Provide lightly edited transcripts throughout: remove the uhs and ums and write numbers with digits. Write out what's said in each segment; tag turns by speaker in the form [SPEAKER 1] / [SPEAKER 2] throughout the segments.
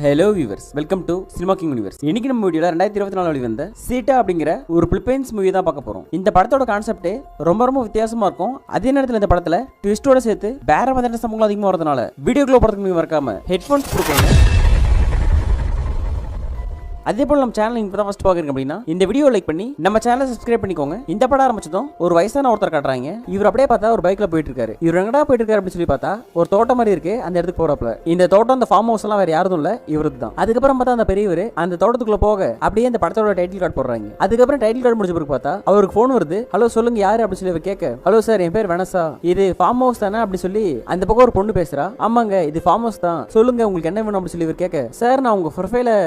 [SPEAKER 1] Hello viewers, welcome to cinema king universe. இன்னைக்கு நம்ம வீடியோல 2024 வெளிவந்த சீட்டா அப்படிங்கிற ஒரு பிலிப்பைன்ஸ் மூவி தான் பார்க்க போறோம். இந்த படத்தோட கான்செப்ட் ரொம்ப வித்தியாசமா இருக்கும். அதே நேரத்தில் இந்த படத்துல ட்விஸ்டோட சேர்த்து வேற மாதிரியான சம்பவங்கள் அதிகமாக வரதுனால வீடியோக்குள்ள போறதுக்கு மறக்காம ஹெட்ஃபோன்ஸ் கொடுக்கணும். அதே போல நம்ம சேனல் இப்போ தான் ஃபர்ஸ்ட் பார்க்குறீங்க அப்படின்னா இந்த வீடியோ லைக் பண்ணி நம்ம சேனலை சப்ஸ்கிரைப் பண்ணிக்கோங்க. இந்த படம் ஆரம்பிச்சதும் ஒரு வயசான ஒருத்தர் காட்டுறாங்க. இவர் அப்படியே பார்த்தா ஒரு பைக்ல போயிட்டு இருக்காரு. இவர் எங்கடா போயிட்டு இருக்காரு அப்படின்னு சொல்லி பார்த்தா ஒரு தோட்டம் மாதிரி இருக்கு. அந்த இடத்துக்கு போறப்பல இந்த தோட்டம் அந்த ஃபார்ம் ஹவுஸ் எல்லாம் வேற யாரும் இல்ல, இவருக்கு தான். அதுக்கப்புறம் பார்த்தா அந்த பெரியவர் அந்த தோட்டத்துக்குள்ள போக அப்படியே அந்த படத்தோட டைட்டில் கார்டு போடுறாங்க. அதுக்கப்புறம் டைட்டில் கார்டு முடிஞ்ச பிறகு பார்த்தா அவருக்கு ஃபோன் வருது. ஹலோ சொல்லுங்க யாரு அப்படின்னு சொல்லி கேட்க, ஹலோ சார் என் பேர் வெனசா, இது ஃபார்ம் ஹவுஸ் தானே அப்படின்னு சொல்லி அந்த பக்கம் ஒரு பொண்ணு பேசுறா. ஆமாங்க இது ஃபார்ம் ஹவுஸ் தான், சொல்லுங்க உங்களுக்கு என்ன வேணும் அப்படின்னு சொல்லி இவர் கேட்க, சார் நான் உங்க ப்ரொஃபைல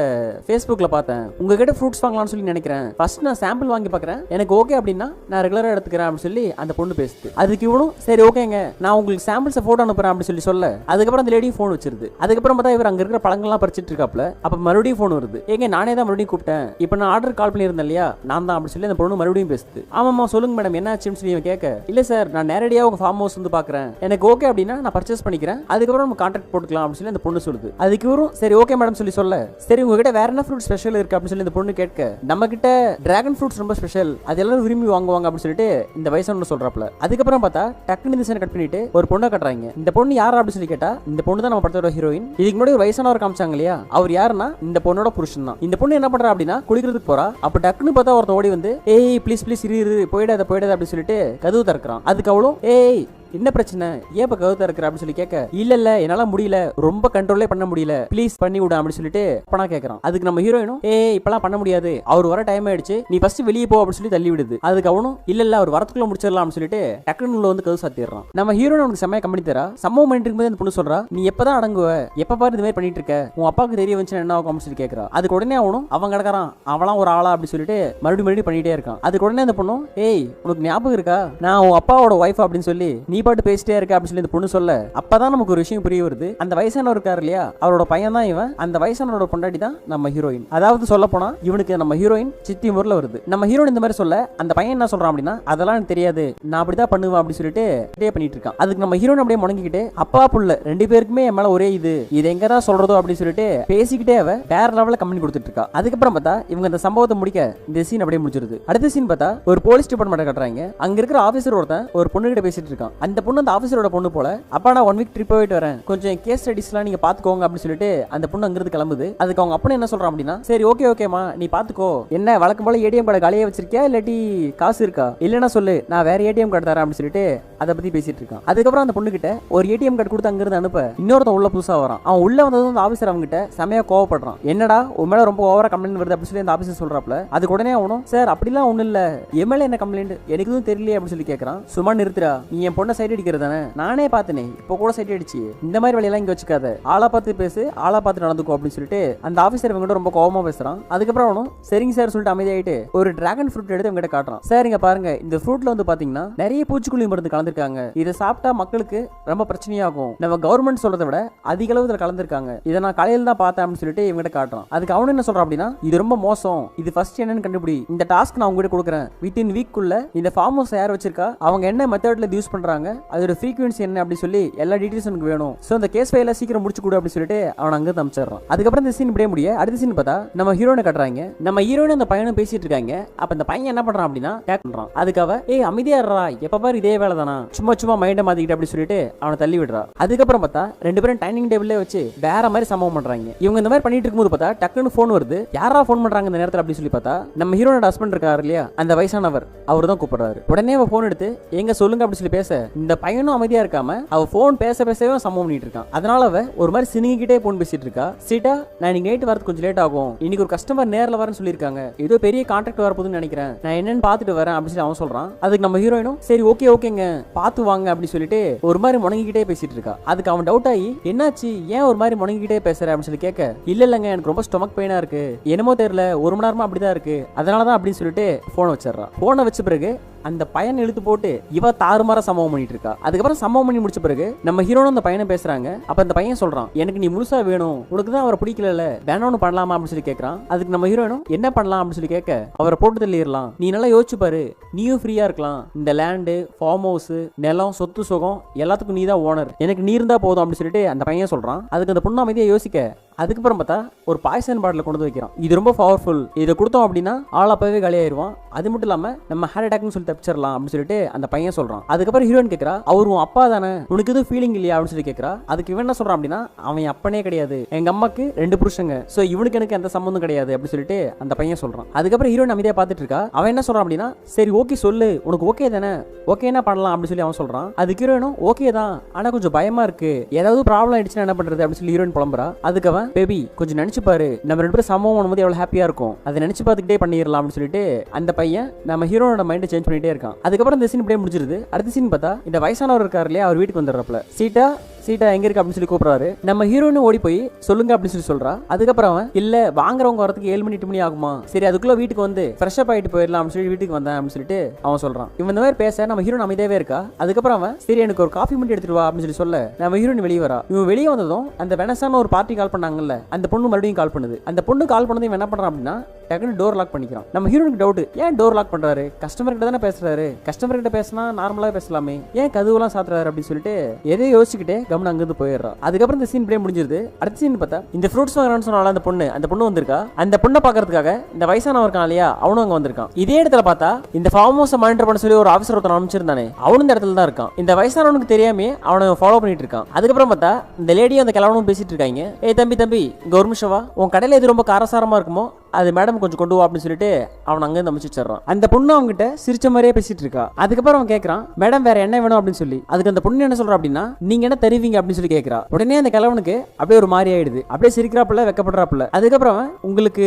[SPEAKER 1] ஃபேஸ்புக்ல பார்த்தேன், உங்ககிட்ட ஃப்ரூட்ஸ் வாங்கலாம்னு சொல்லி நினைக்கிறேன், ஃபர்ஸ்ட் நான் சாம்பிள் வாங்கி பார்க்கறேன், எனக்கு ஓகே அப்படின்னா நான் ரெகுலரா எடுத்துக்கிறேன் அப்படின்னு சொல்லி அந்த பொண்ணு பேசுது. அதுக்கு இவனும் சரி ஓகேங்க நான் உங்களுக்கு சாம்பிள்ஸ் போட்டோ அனுப்புறேன் அப்படின்னு சொல்லி சொல்ல, அதுக்கப்புறம் அந்த லேடி ஃபோன் வச்சிருது. அதுக்கப்புறம் பார்த்தா இவர் அங்க இருக்கிற பழங்கள்லாம் பறிச்சிட்டு இருக்காப்ல. அப்ப மறுபடியும் ஃபோன் வருது. ஏங்க நானே தான் மறுபடியும் கூப்பிட்டேன், இப்போ நான் ஆர்டர் கால் பண்ணியிருந்தேன் இல்லையா நான் தான் அப்படின்னு சொல்லி அந்த பொண்ணு மறுபடியும் பேசுது. ஆமாமா சொல்லுங்க மேடம் என்ன ஆச்சுன்னு சொல்லி கேட்க, இல்ல சார் நான் நேரடியாக உங்க ஃபார்ம் ஹவுஸ் வந்து பாக்குறேன், எனக்கு ஓகே அப்படின்னா நான் பர்ச்சேஸ் பண்ணிக்கிறேன், அதுக்கப்புறம் நம்ம கான்ட்ராக்ட் போட்டுக்கலாம் அப்படின்னு சொல்லி அந்த பொண்ணு சொல்லுது. அதுக்கு இவரும் சரி ஓகே மேடம் சொல்லி சொல்ல, சரி உங்ககிட்ட வேற என்ன ஃப்ரூட் ஸ்பெஷல் இருக்கு அப்படின்னு சொல்லி இந்த பொண்ணு கேட்க, நம்ம கிட்ட டிராகன் ஃப்ரூட்ஸ் ரொம்ப ஸ்பெஷல், அது எல்லாரும் விரும்பி வாங்குவாங்க அப்படின்னு சொல்லிட்டு இந்த வயசான சொல்றாப்ல. அதுக்கப்புறம் பார்த்தா டக்குனு இந்த சீனை கட் பண்ணிட்டு ஒரு பொண்ணை கட்டுறாங்க. இந்த பொண்ணு யாரா அப்படின்னு சொல்லி கேட்டா இந்த பொண்ணு தான் நம்ம படத்தோட ஹீரோயின். இதுக்கு முன்னாடி ஒரு வயசானவர் காமிச்சாங்க இல்லையா, அவர் யாருன்னா இந்த பொண்ணோட புருஷன் தான். இந்த பொண்ணு என்ன பண்றா அப்படின்னா குளிக்கிறதுக்கு போறா. அப்ப டக்குனு பார்த்தா ஒருத்தன் ஓடி வந்து ஏய் ப்ளீஸ் ப்ளீஸ் இரு போயிடாத அப்படின்னு சொல்லிட்டு கதவு திறக்கிறான். அதுக்கு அவளும் ஏய் என்ன பிரச்சனை ஏன் இப்ப கவுத்தா இருக்கிற அப்படின்னு சொல்லி கேட்க, இல்ல என்னால முடியல, ரொம்ப கண்ட்ரோலே பண்ண முடியல, ப்ளீஸ் பண்ணி விடு அப்படின்னு சொல்லிட்டு பணா கேட்கறான். அதுக்கு நம்ம ஹீரோயினும் ஏய் இப்பெல்லாம் பண்ண முடியாது, அவர் வர டைம் ஆயிடுச்சு, நீ ஃபர்ஸ்ட் வெளியே போ அப்படின்னு சொல்லி தள்ளி விடுது. அதுக்கு அவனும் இல்ல அவர் வரத்துக்குள்ள முடிச்சிடலாம் அப்படின்னு சொல்லிட்டு டக்குனு உள்ள வந்து கதவு சாத்திடுறான். நம்ம ஹீரோயின் அவனுக்கு செம்மையா கம்பெனி தரா. சம்பவம் பண்ணிட்டு இருக்கும்போது அந்த பொண்ணு சொல்றா, நீ எப்பதான் அடங்குவ, எப்ப பாரு இந்த மாதிரி பண்ணிட்டு இருக்க, உன் அப்பாவுக்கு தெரிய வந்துச்சு என்ன ஆகும் அப்படின்னு சொல்லி கேட்கறா. அதுக்கு உடனே அவனும் அவன் கிடக்கிறான் அவளாம் ஒரு ஆளா அப்படின்னு சொல்லிட்டு மறுபடியும் பண்ணிட்டே இருக்கான். அதுக்கு உடனே அந்த பொண்ணும் ஏய் உனக்கு ஞாபகம் இருக்கா நான் உன் அப்பாவோட ஒய்ஃப் அப்படின்னு சொல்லி நீ பாட்டு பேசிட்டே இருக்க அப்படின்னு சொல்லி இந்த பொண்ணு சொல்ல, அப்பதான் நமக்கு ஒரு விஷயம் புரிய வருது. அந்த வயசானவர் இருக்காரு இல்லையா அவரோட பையன் தான் இவன், அந்த வயசானவரோட பொண்டாட்டி தான் நம்ம ஹீரோயின். அதாவது சொல்ல போனா இவனுக்கு நம்ம ஹீரோயின் சித்தி முறையில் வருது. நம்ம ஹீரோயின் இந்த மாதிரி சொல்ல அந்த பையன் என்ன சொல்றான் அப்படின்னா அதெல்லாம் எனக்கு தெரியாது, நான் அப்படிதான் பண்ணுவேன் அப்படின்னு சொல்லிட்டு பண்ணிட்டு இருக்கான். அதுக்கு நம்ம ஹீரோயின் அப்படியே முடங்கிக்கிட்டு அப்பா புள்ள ரெண்டு பேருக்குமே என் மேல ஒரே இது எங்கதான் சொல்றதோ அப்படின்னு சொல்லிட்டு பேசிக்கிட்டே அவ வேற லெவல்ல கம்பெனி கொடுத்துட்டு இருக்கா. அதுக்கப்புறம் பார்த்தா இவங்க இந்த சம்பவத்தை முடிக்க இந்த சீன் அப்படியே முடிச்சிருது. அடுத்த சீன் பார்த்தா ஒரு போலீஸ் டிபார்ட்மெண்ட் கட்டுறாங்க. அங்க இருக்கிற ஆபீசர் ஒருத்தன் ஒரு பொண்ணு கிட்ட பேசிட்டு இருக்கான். அந்த பொண்ணு அந்த ஆபீசரோட பொண்ணு போல, அப்பா நான் 1 வீக் ட்ரிப் போயிட்டு வரேன், கொஞ்சம் கேஸ் ஸ்டடிஸ்லாம் நீங்க பாத்துக்கோங்க அப்படின்னு சொல்லிட்டு அந்த பொண்ணு அங்கிருந்து கிளம்புது. அதுக்கு அவங்க அப்பா என்ன சொல்றான் அப்படின்னா சரி ஓகேமா நீ பாத்துக்கோ, என்ன வழக்கம் போல ஏடிஎம் கார்டு காலியா வச்சிருக்கியா இல்லாட்டி காசு இருக்கா, இல்லன்னா சொல்லு நான் வேற ஏடிஎம் கார்டு தரேன் அப்படின்னு சொல்லிட்டு அதை பத்தி பேசிட்டு இருக்கான். அதுக்கப்புறம் அந்த பொண்ணு கிட்ட ஒரு ஏடிஎம் கார்டு கொடுத்து அங்கிருந்து அனுப்ப இன்னொருத்தன் உள்ள புதுசா வரான். அவன் உள்ள வந்ததும் அந்த ஆபீசர் அவங்க கிட்ட செமையா கோவப்படுறான். என்னடா உன் மேல ரொம்ப ஓவரா கம்ப்ளைண்ட் வருது அப்படின்னு சொல்லி அந்த ஆபீசர் சொல்றாப்ல. அதுக்கு உடனே அவனும் சார் அப்படிலாம் ஒண்ணு இல்ல, என் மேல என்ன கம்ப்ளைண்ட் எனக்கு எதுவும் தெரியல அப்படின்னு சொல்லி கேட்கறான். சும்மா நிறுத்துறா, நீ என் பொண்ணை சைடு அடிக்கிறது தானே, நானே பார்த்தனே இப்போ கூட சைட் அடிச்சு, இந்த மாதிரி வேலையெல்லாம் இங்க வச்சுக்காத, ஆளா பார்த்து பேசு ஆளா பார்த்து நடந்துக்கோ அப்படின்னு சொல்லிட்டு அந்த ஆபீசர் இவங்க ரொம்ப கோவமா பேசுறான். அதுக்கப்புறம் அவனும் சரிங்க சார் சொல்லிட்டு அமைதியாயிட்டு ஒரு டிராகன் ஃப்ரூட் எடுத்து இவங்க காட்டுறான். சார் இங்க பாருங்க இந்த ஃப்ரூட்ல வந்து பாத்தீங்கன்னா நிறைய பூச்சிக்கொல்லி மருந்து கலந்துருக்காங்க, இதை சாப்பிட்டா மக்களுக்கு ரொம்ப பிரச்சனையாகும், நம்ம கவர்மெண்ட் சொல்றதை விட அதிக அளவு இதுல கலந்துருக்காங்க, இதை நான் காலையில தான் பார்த்தேன் அப்படின்னு சொல்லிட்டு இவங்க காட்டுறான். அதுக்கு அவனு என்ன சொல்றான் அப்படின்னா இது ரொம்ப மோசம், இது ஃபர்ஸ்ட் என்னன்னு கண்டுபிடி, இந்த டாஸ்க் நான் உங்ககிட்ட கொடுக்குறேன், வித்தின் வீக் குள்ள இந்த ஃபார்ம் ஹவுஸ் யார் வச்சிருக்கா, அவங்க என்ன மெத்தட்ல யூஸ் பண்றாங்க, அதோட ஃப்ரீக்வன்சி என்ன அப்படி சொல்லி எல்லா டீடைல்ஸ் எனக்கு வேணும், சோ அந்த கேஸ் ஃபைல சீக்கிரம் முடிச்சு கொடு அப்படி சொல்லிட்டு அவன் அங்க தம்பிச்சிடறான். அதுக்கப்புறம் இந்த சீன் இப்படியே முடிய அடுத்த சீன் பார்த்தா நம்ம ஹீரோனை கட்டுறாங்க. நம்ம ஹீரோயின் அந்த பையனும் பேசிட்டு இருக்காங்க. அப்ப அந்த பையன் என்ன பண்றான் அப்படின்னா டேக் பண்றான். அதுக்காக ஏய் அமைதியா இருடா, எப்ப பாரு இதே வேலை தானா, சும்மா மைண்ட மாத்திக்கிட்டு அப்படி சொல்லிட்டு அவனை தள்ளி விடுறா. அதுக்கப்புறம் பார்த்தா ரெண்டு பேரும் டைனிங் டேபிள்ல வச்சு வேற மாதிரி சம்பவம் பண்றாங்க. இவங்க இந்த மாதிரி பண்ணிட்டு இருக்கும்போது பார்த்தா டக்குன்னு போன் வருது. யாரா போன் பண்றாங்க இந்த நேரத்துல அப்படி சொல்லி பார்த்தா நம்ம ஹீரோனோட ஹஸ்பண்ட் இருக்காரு இல்லையா அந்த வயசானவர், அவர் தான் கூப்பிடுறாரு. உடனே அவ போன் எடுத்து எங்க சொல்லுங்க அப்படி சொல்லி பேச இந்த பையனும் அமைதியா இருக்காம அவ போன் பேசவே சம்பவம் பண்ணிட்டு இருக்கான். அதனால அவ ஒரு மாதிரி சினிங்கிட்டே போன் பேசிட்டு இருக்கா. சீட்டா நான் இன்னைக்கு நைட் வரது கொஞ்சம் லேட் ஆகும், இன்னைக்கு ஒரு கஸ்டமர் நேர்ல வரேன்னு சொல்லிருக்காங்க, ஏதோ பெரிய கான்ட்ராக்ட் வரப்போகுதுன்னு நினைக்கிறேன், நான் என்னன்னு பாத்துட்டு வரேன் அப்படின்னு சொல்லி அவன் சொல்றான். அதுக்கு நம்ம ஹீரோயினும் சரி ஓகேங்க பாத்து வாங்க அப்படி சொல்லிட்டு ஒரு மாதிரி முணங்கிக்கிட்டே பேசிட்டு இருக்கா. அதுக்கு அவன் டவுட் ஆகி என்னாச்சு ஏன் ஒரு மாதிரி முணங்கிக்கிட்டே பேசுற அப்படின்னு சொல்லி கேட்க, இல்லங்க எனக்கு ரொம்ப ஸ்டொமக் பெயினா இருக்கு, என்னமோ தெரியல ஒரு மணி நேரமா அப்படிதான் இருக்கு, அதனாலதான் அப்படின்னு சொல்லிட்டு போனை வச்சிடறான். போனை வச்ச பிறகு அந்த பையன் இழுத்து போட்டு இவ தாறுமாற சம்பவம் பண்ணிட்டு இருக்கா. அதுக்கப்புறம் சம்பவம் பண்ணி முடிச்ச பிறகு நம்ம ஹீரோனும் அந்த பையனை பேசுறாங்க. அப்ப அந்த பையன் சொல்றான் எனக்கு நீ முழுசா வேணும், உனக்கு தான் அவரை பிடிக்கல வேணும்னு பண்ணலாமா அப்படின்னு சொல்லி கேட்கறான். அதுக்கு நம்ம ஹீரோனும் என்ன பண்ணலாம் அப்படின்னு சொல்லி கேட்க, அவரை போட்டு தள்ளிடலாம், நீ நல்லா யோசிச்சு பாரு, நீயும் ஃப்ரீயா இருக்கலாம், இந்த லேண்டு ஃபார்ம் ஹவுஸ் நிலம் சொத்து சுகம் எல்லாத்துக்கும் நீ தான் ஓனர், எனக்கு நீ இருந்தா போதும் அப்படின்னு சொல்லிட்டு அந்த பையன் சொல்றான். அதுக்கு அந்த பொண்ணு அமைதியா யோசிக்க அதுக்கப்புறம் பார்த்தா ஒரு பாய்சன் பாட்டில் கொண்டு வைக்கிறான். இது ரொம்ப பவர்ஃபுல், இதை கொடுத்தோம் அப்படின்னா ஆள் அப்பவே காலியாயிருவான், அது மட்டும் இல்லாம நம்ம ஹார்ட் அட்டாக்னு சொல்லி தப்பிச்சிடலாம் அப்படின்னு சொல்லிட்டு அந்த பையன் சொல்றான். அதுக்கப்புறம் ஹீரோயின் கேட்கறா, அவர் உன் அப்பா தானே, உனக்கு எதுவும் ஃபீலிங் இல்லையா அப்படின்னு சொல்லி கேட்கறா. அதுக்கு இவன் என்ன சொல்றான் அப்படின்னா, அவன் அப்பனே கிடையாது, எங்க அம்மாக்கு 2 புருஷங்க, சோ இவனுக்கு எனக்கு எந்த சம்பந்தம் கிடையாது அப்படின்னு சொல்லிட்டு அந்த பையன் சொல்றான். அதுக்கப்புறம் ஹீரோயின் அமைதியா பார்த்துட்டு இருக்கா. அவன் என்ன சொல்றான் அப்படின்னா, சரி ஓகே சொல்லு, உனக்கு ஓகே தானே, ஓகே என்ன பண்ணலாம் அப்படின்னு சொல்லி அவன் சொல்றான். அதுக்கு ஹீரோயினும் ஓகே தான், ஆனா கொஞ்சம் பயமா இருக்கு, ஏதாவது ப்ராப்ளம் ஆயிடுச்சுன்னா என்ன பண்றது அப்படின்னு சொல்லி ஹீரோயின் புலம்புறா. அதுக்கு அவன், பேபி கொஞ்சம் நினைச்சு பாரு, நம்ம 2 பேரும் சம்பவம் பண்ணும்போது எவ்வளவு ஹாப்பியா இருக்கும், அதை நினைச்சு பார்த்துக்கிட்டே பண்ணிடலாம் அப்படின்னு சொல்லிட்டு அந்த பையன் நம்ம ஹீரோனோட மைண்ட் சேஞ்ச் பண்ணிட்டே இருக்கான். அதுக்கப்புறம் இந்த சீன் இப்படியே முடிஞ்சிருது. அடுத்த சீன் பார்த்தா இந்த வயசானவர் இருக்காரு இல்லையா, அவர் வீட்டுக்கு வந்துடுறப்பல சீட்டா எங்க இருக்கு அப்படின்னு சொல்லி கூப்பிடுறாரு. நம்ம ஹீரோயின் ஓடி போய் சொல்லுங்க அப்படின்னு சொல்லி சொல்றா. அதுக்கப்புறம் அவன், இல்ல வாங்குறவங்க வரதுக்கு 7 மணி 8 மணி ஆகுமா, சரி அதுக்குள்ள வீட்டுக்கு வந்து ஃப்ரெஷ் அப் ஆயிட்டு போயிடலாம் அப்படின்னு சொல்லி வீட்டுக்கு வந்தேன் அப்படின்னு சொல்லிட்டு அவன் சொல்றான். இவன் இந்த மாதிரி பேச நம்ம ஹீரோயின் அமைதியாவே இருக்கா. அதுக்கப்புறம் அவன், சரி எனக்கு ஒரு காஃபி மட்டும் எடுத்துட்டு வா அப்படின்னு சொல்லி சொல்ல நம்ம ஹீரோயின் வெளியே வரா. இவன் வெளியே வந்ததும் அந்த வெனசான ஒரு பார்ட்டி கால் பண்ணாங்கல்ல, அந்த பொண்ணு மறுபடியும் கால் பண்ணுது. அந்த பொண்ணு கால் பண்ணதும் இவன் என்ன பண்றான் அப்படின்னா, டக்குனு டோர் லாக் பண்ணிக்கிறான். நம்ம ஹீரோனுக்கு டவுட், ஏன் டோர் லாக் பண்றாரு, கஸ்டமர் கிட்ட தானே பேசுறாரு, கஸ்டமர் கிட்ட பேசினா நார்மலா பேசலாமே, ஏன் கதவுலாம் சாத்துறாரு அப்படின்னு சொல்லிட்டு எதையும் யோசிச்சுக்கிட்டே கவனம் அங்கிருந்து போயிடுறான். அதுக்கப்புறம் இந்த சீன் அப்படியே முடிஞ்சிருது. அடுத்த சீன் பார்த்தா இந்த ஃப்ரூட்ஸ் வாங்குறான்னு சொன்னால அந்த பொண்ணு வந்திருக்கா. அந்த பொண்ணை பாக்குறதுக்காக இந்த வயசானவர் இருக்கான் இல்லையா, அவனும் அங்க வந்திருக்கான். இதே இடத்துல பார்த்தா இந்த ஃபார்ம் ஹவுஸ் மானிட்டர் பண்ண சொல்லி ஒரு ஆஃபீஸர் ஒருத்தன் அமைச்சிருந்தானே, அவனும் இந்த இடத்துல தான் இருக்கான். இந்த வயசானவனுக்கு தெரியாமே அவனை ஃபாலோ பண்ணிட்டு இருக்கான். அதுக்கப்புறம் பார்த்தா இந்த லேடியும் அந்த கிழவனும் பேசிட்டு இருக்காங்க. ஏய் தம்பி இங்க ஒரு நிமிஷம் வா, உன் கடையில எது ரொம்ப காரசாரமா இருக்குமோ அது மேடம் கொஞ்சம் கொண்டு வா அப்படின்னு சொல்லிட்டு அவன் அங்க இருந்து அமைச்சிடுறான். அந்த பொண்ணு அவங்ககிட்ட சிரிச்ச மாதிரியே பேசிட்டு இருக்கா. அதுக்கப்புறம் அவன் கேட்கறான், மேடம் வேற என்ன வேணும் அப்படின்னு சொல்லி. அதுக்கு அந்த பொண்ணு என்ன சொல்றா அப்படின்னா, நீங்க என்ன தருவீங்க அப்படின்னு சொல்லி கேட்கறா. உடனே அந்த கிழவனுக்கு அப்படியே ஒரு மாதிரி ஆயிடுது, அப்படியே சிரிக்கிறாப்புல வெக்கப்படுறாப்புல. அதுக்கப்புறம் அவன், உங்களுக்கு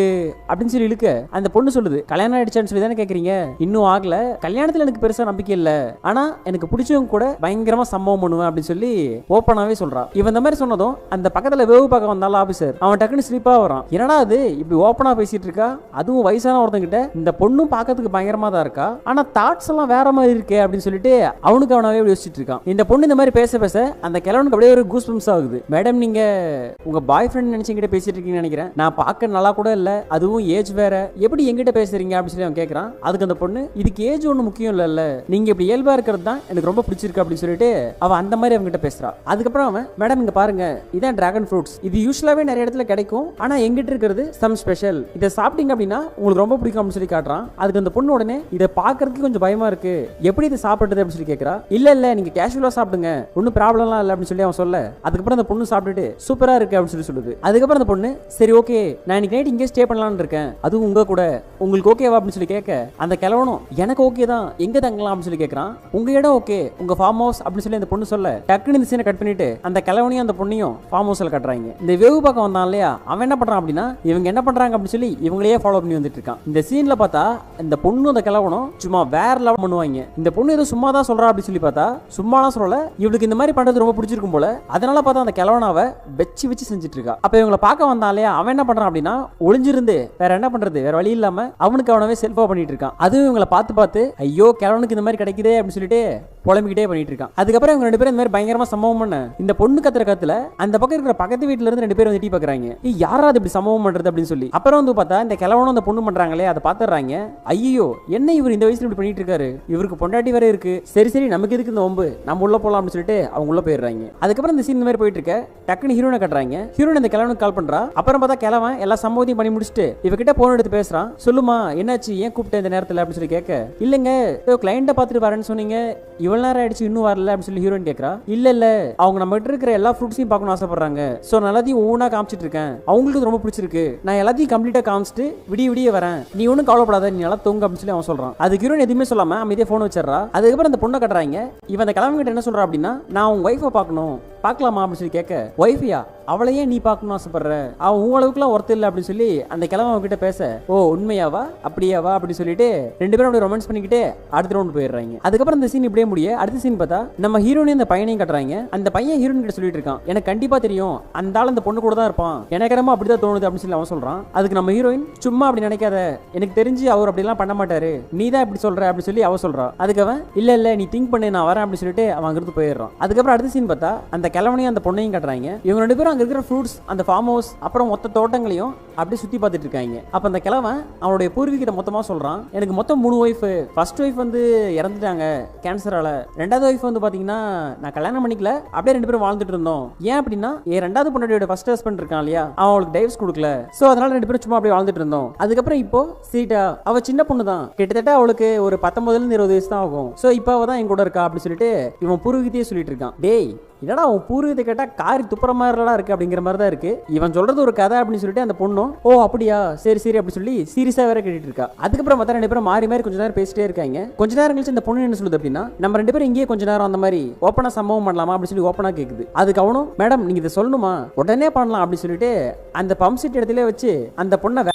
[SPEAKER 1] அப்படின்னு சொல்லி இழுக்க அந்த பொண்ணு சொல்லுது, கல்யாணம் ஆயிடுச்சான்னு சொல்லி தானே கேட்கறீங்க, இன்னும் ஆகல, கல்யாணத்துல எனக்கு பெருசா நம்பிக்கை இல்ல, ஆனா எனக்கு பிடிச்சவங்க கூட பயங்கரமா சம்பவம் பண்ணுவேன் அப்படின்னு சொல்லி ஓப்பனாவே சொல்றா. இவன் இந்த மாதிரி சொன்னதும் அந்த பக்கத்துல வேவு பார்க்க வந்தாலும் ஆபீசர் அவன் டக்குன்னு ஸ்லீப்பா வரான். என்னடா அது இப்படி ஓப்பனா பேசிட்டு இருக்கா, அதுவும் வயசான ஒருத்தங்கிட்ட, இந்த பொண்ணும் பார்க்கறதுக்கு பயங்கரமா தான் இருக்கா, ஆனா தாட்ஸ் எல்லாம் வேற மாதிரி இருக்கே அப்படின்னு சொல்லிட்டு அவனுக்கு அவனாவே யோசிச்சுட்டு இருக்கான். இந்த பொண்ணு இந்த மாதிரி பேச அந்த கிழவனுக்கு அப்படியே ஒரு கூஸ் பம்ப்ஸ் ஆகுது. மேடம் நீங்க உங்க பாய் ஃப்ரெண்ட் நினைச்சுக்கிட்ட பேசிட்டு இருக்கீங்கன்னு நினைக்கிறேன், நான் பார்க்க நல்லா கூட இல்ல, அதுவும் ஏஜ் வேற, எப்படி எங்கிட்ட பேசுறீங்க அப்படின்னு சொல்லி அவன் கேட்கறான். அதுக்கு அந்த பொண்ணு, இதுக்கு ஏஜ் ஒன்றும் முக்கியம் இல்ல, நீங்க இப்படி இயல்பா இருக்கிறது தான் எனக்கு ரொம்ப பிடிச்சிருக்கு அப்படின்னு சொல்லிட்டு அவன் அந்த மாதிரி அவங்ககிட்ட பேசுறா. அதுக்கப்புறம் அவன், மேடம் இங்க பாருங்க, இதான் டிராகன் ஃப்ரூட்ஸ், இது யூஸ்வலாவே நிறைய இடத்துல கிடைக்கும், ஆனா எங்கிட்ட இருக்கிறது சம் ஸ்பெஷல், இதை சாப்பிட்டீங்க அப்படின்னா உங்களுக்கு ரொம்ப பிடிக்கும் அப்படின்னு சொல்லி காட்டுறான். அதுக்கு அந்த பொண்ணு உடனே, இதை பார்க்கறதுக்கு கொஞ்சம் பயமா இருக்கு, எப்படி இதை சாப்பிடுறது அப்படின்னு சொல்லி கேட்கறா. இல்ல நீங்க கேஷுவலா சாப்பிடுங்க, ஒன்னும் ப்ராப்ளம்லாம் இல்லை அப்படின்னு சொல்லி அவன் சொல்ல, அதுக்கப்புறம் அந்த பொண்ணு சாப்பிட்டுட்டு சூப்பரா இருக்கு அப்படின்னு சொல்லி சொல்லுது. அதுக்கப்புறம் அந்த பொண்ணு, சரி ஓகே நான் இன்னைக்கு நைட் இங்கே ஸ்டே பண்ணலாம்னு இருக்கேன், அதுவும் உங்க கூட, உங்களுக்கு ஓகேவா அப்படின்னு சொல்லி கேட்க அந்த கிழவனும், எனக்கு ஓகே தான், எங்க தங்கலாம் அப்படின்னு சொல்லி கேட்கறான். உங்க இடம் ஓகே, உங்க ஃபார்ம் ஹவுஸ் அப்படின்னு சொல்லி அந்த பொண்ணு சொல்ல, டக்குன்னு இந்த சீனை கட் பண்ணிட்டு அந்த கிழவனையும் அந்த பொண்ணையும் ஃபார்ம் ஹவுஸ்ல கட்டுறாங்க. இந்த வேவு பார்க்க வந்தான் இல்லையா, அவன் என்ன பண்றான் அப்படின்னா, இவங்க என்ன பண்றாங்க அப்படின்னு சொல்லி இவங்களையே ஃபாலோ பண்ணி வந்துட்டு இருக்கான். இந்த சீன்ல பார்த்தா இந்த பொண்ணு அந்த கிழவனும் சும்மா வேற லெவல் பண்ணுவாங்க. இந்த பொண்ணு ஏதோ சும்மா தான் சொல்றா அப்படின்னு சொல்லி பார்த்தா சும்மாலாம் சொல்லல, இவளுக்கு இந்த மாதிரி பண்றது ரொம்ப பிடிச்சிருக்கும் போல, அதனால பார்த்தா அந்த கிழவனாவை வச்சு செஞ்சுட்டு இருக்கா. அப்ப இவங்களை பார்க்க வந்தான் இல்லையா, அவன் என்ன பண்றான் அப்படின்னா, ஒளிஞ்சிருந்து வேற என்ன பண்றது, வேற வழி இல்லாம அவனுக்கு அவனவே செல்ஃபா பண்ணிட்டு இருக்கான். அதுவும் இவங்களை பார்த்து ஐயோ கிழவனுக்கு இந்த மாதிரி கிடைக்குதே அப்படின்னு சொல்லிட்டு புலம்பிக்கிட்டே பண்ணிட்டு இருக்கான். அதுக்கப்புறம் இவங்க 2 பேரும் இந்த மாதிரி பயங்கரமா சம்பவம் பண்ண இந்த பொண்ணு கத்துற கத்துல அந்த பக்கம் இருக்கிற பக்கத்து வீட்டுல இருந்து 2 பேரும் வந்து டீ பாக்குறாங்க, யாராவது இப்படி சம்பவம் பண்றது அப்படின்னு சொல்லி. அப்புறம் வந்து பார்த்தா இந்த கிழவனும் அந்த பொண்ணு பண்றாங்களே அதை பாத்துறாங்க. ஐயோ என்ன இவர் இந்த வயசுல இப்படி பண்ணிட்டு இருக்காரு, இவருக்கு பொண்டாட்டி வேற இருக்கு, சரி நமக்கு எதுக்கு இந்த ஒம்பு, நம்ம உள்ள போலாம் அப்படின்னு சொல்லிட்டு அவங்க உள்ள போயிடுறாங்க. அதுக்கப்புறம் இந்த சீன் இந்த மாதிரி போயிட்டு இருக்க டக்குன்னு ஹீரோனை கட்டுறாங்க. ஹீரோன் இந்த கிழவனுக்கு கால் பண்றா. அப்புறம் பார்த்தா கிழவன் எல்லா சம்பவத்தையும் பண்ணி முடிச்சுட்டு இவகிட்ட போன் எடுத்து பேசுறான். சொல்லுமா என்னாச்சு, ஏன் கூப்பிட்ட இந்த நேரத்துல அப்படின்னு சொல்லி கேட்க, இல்லங்க கிளைண்ட பாத்துட்டு வரேன்னு சொன்னீங்க, இவ்வளவு நேரம் ஆயிடுச்சு இன்னும் வரல அப்படின்னு சொல்லி ஹீரோயின் கேட்கறா. இல்ல அவங்க நம்ம கிட்ட இருக்கிற எல்லா ஃப்ரூட்ஸையும் பார்க்கணும் ஆசைப்படுறாங்க, சோ நான் எல்லாத்தையும் ஒவ்வொன்றா காமிச்சிட்டு இருக்கேன், அவங்களுக்கு ரொம்ப பிடிச்சிருக்கு, நான் எல்லாத்தையும் கம்ப்ளீட்டா காமிச்சிட்டு விடிய வரேன், நீ ஒன்னும் கவலைப்படாத, நீ நல்லா தூங்க அப்படின்னு சொல்லி அவன் சொல்றான். அதுக்கு ஹீரோயின் எதுவுமே சொல்லாம அமைதியா போன் வச்சிடறா. அதுக்கப்புறம் அந்த பொண்ணை கட்டுறாங்க. இவன் அந்த கிழவன் கிட்ட என்ன சொல்றா அப்படின்னா, நான் உங்க ஒய்ஃபை பார்க்கணும், பார்க்கலாமா அப்படின்னு சொல்லி கேட்க, ஒய்ஃபியா, அவளையே நீ பார்க்கணும் ஆசைப்படுற, அவன் உன் அளவுக்குலாம் ஒர்த்து இல்லை அப்படின்னு சொல்லி அந்த கிழவன் அவகிட்ட பேச, ஓ உண்மையாவா அப்படியாவா அப்படின்னு சொல்லிட்டு 2 பேரும் அப்படியே ரொமான்ஸ் பண்ணிக்கிட்டு அடுத்த ரவுண்ட் போயிடுறாங்க. அதுக்கப்புறம் இந்த சீன் இப்படியே முடிய அடுத்த சீன் பார்த்தா நம்ம ஹீரோனையும் அந்த பையனையும் கட்டுறாங்க. அந்த பையன் ஹீரோயின் கிட்ட சொல்லிட்டு இருக்கான், எனக்கு கண்டிப்பா தெரியும் அந்த ஆள் அந்த பொண்ணு கூட தான் இருப்பான், எனக்கு என்னமோ அப்படிதான் தோணுது அப்படின்னு சொல்லி அவன் சொல்றான். அதுக்கு நம்ம ஹீரோயின், சும்மா அப்படி நினைக்காத, எனக்கு தெரிஞ்சு அவர் அப்படிலாம் பண்ண மாட்டாரு, நீ தான் இப்படி சொல்ற அப்படின்னு சொல்லி அவ சொல்றா. அதுக்கு அவன், இல்ல நீ திங்க் பண்ணு, நான் வரேன் அப்படின்னு சொல்லிட்டு அவன் அங்கிருந்து போயிடுறான். அதுக்கப்புறம் அடுத்த சீன் பார்த்தா அந்த கிழவனையும் அந்த பொண்ணையும் கட்டுறாங்க. இவங்க 2 பேரும் அங்க இருக்கிற ஃப்ரூட்ஸ், அந்த ஃபார்ம் ஹவுஸ், அப்புறம் மொத்த தோட்டங்களையும் அப்படியே சுத்தி பார்த்துட்டு இருக்காங்க. அப்ப அந்த கிழவன் அவனுடைய பூர்வீகத்தை மொத்தமா சொல்றான். எனக்கு மொத்தம் 3 ஒய்ஃப். ஃபர்ஸ்ட் ஒய்ஃப் வந்து இறந்துட்டாங்க கேன்சரால. ரெண்டாவது ஒய்ஃப் வந்து பாத்தீங்கன்னா நான் கல்யாணம் பண்ணிக்கல, அப்படியே 2 பேரும் வாழ்ந்துட்டு இருந்தோம். ஏன் அப்படின்னா என் ரெண்டாவது பொண்டாட்டியோட ஃபர்ஸ்ட் ஹஸ்பண்ட் இருக்கான் இல்லையா, அவன் அவளுக்கு டைவர்ஸ் கொடுக்கல. சோ அதனால 2 பேரும் சும்மா அப்படியே வாழ்ந்துட்டு இருந்தோம். அதுக்கப்புறம் இப்போ சீட்டா அவ சின்ன பொண்ணு தான், கிட்டத்தட்ட அவளுக்கு ஒரு 19 ல இருந்து 20 வயசு தான் ஆகும். சோ இப்போ அவ தான் என் கூட இருக்கா அப்படின்னு சொல்லிட்டு இவன் பூர்வீகத்தையே சொல்லிட்டு இருக்கான். டேய் என்னடா உன் பூர்வீகத்தை கேட்டா காரி துப்புற மாதிரிலாம் இருக்கு அப்படிங்கிற மாதிரி தான் இருக்கு. இவன் சொல்றது ஒரு கதை அப்படின்னு சொல்லிட்டு அந்த பொண்ணும் ஓ அப்படியா சரி சரி அப்படின்னு சொல்லி சீரியஸா வேற கேட்டுட்டு இருக்கா. அதுக்கப்புறம் மத்த 2 பேரும் மாறி மாறி கொஞ்ச நேரம் பேசிட்டே இருக்காங்க. கொஞ்ச நேரம் கழிச்சு இந்த பொண்ணு என்ன சொல்லுது அப்படின்னா, நம்ம 2 பேரும் இங்கேயே கொஞ்ச நேரம் அந்த மாதிரி ஓப்பனா சம்பவம் பண்ணலாமா அப்படின்னு சொல்லி ஓப்பனா கேக்குது. அதுக்கு அவனும் மேடம் நீங்க இதை சொல்லணுமா, உடனே பண்ணலாம் அப்படின்னு சொல்லிட்டு அந்த பம்ப் செட் இடத்துல வச்சு அந்த பொண்ணை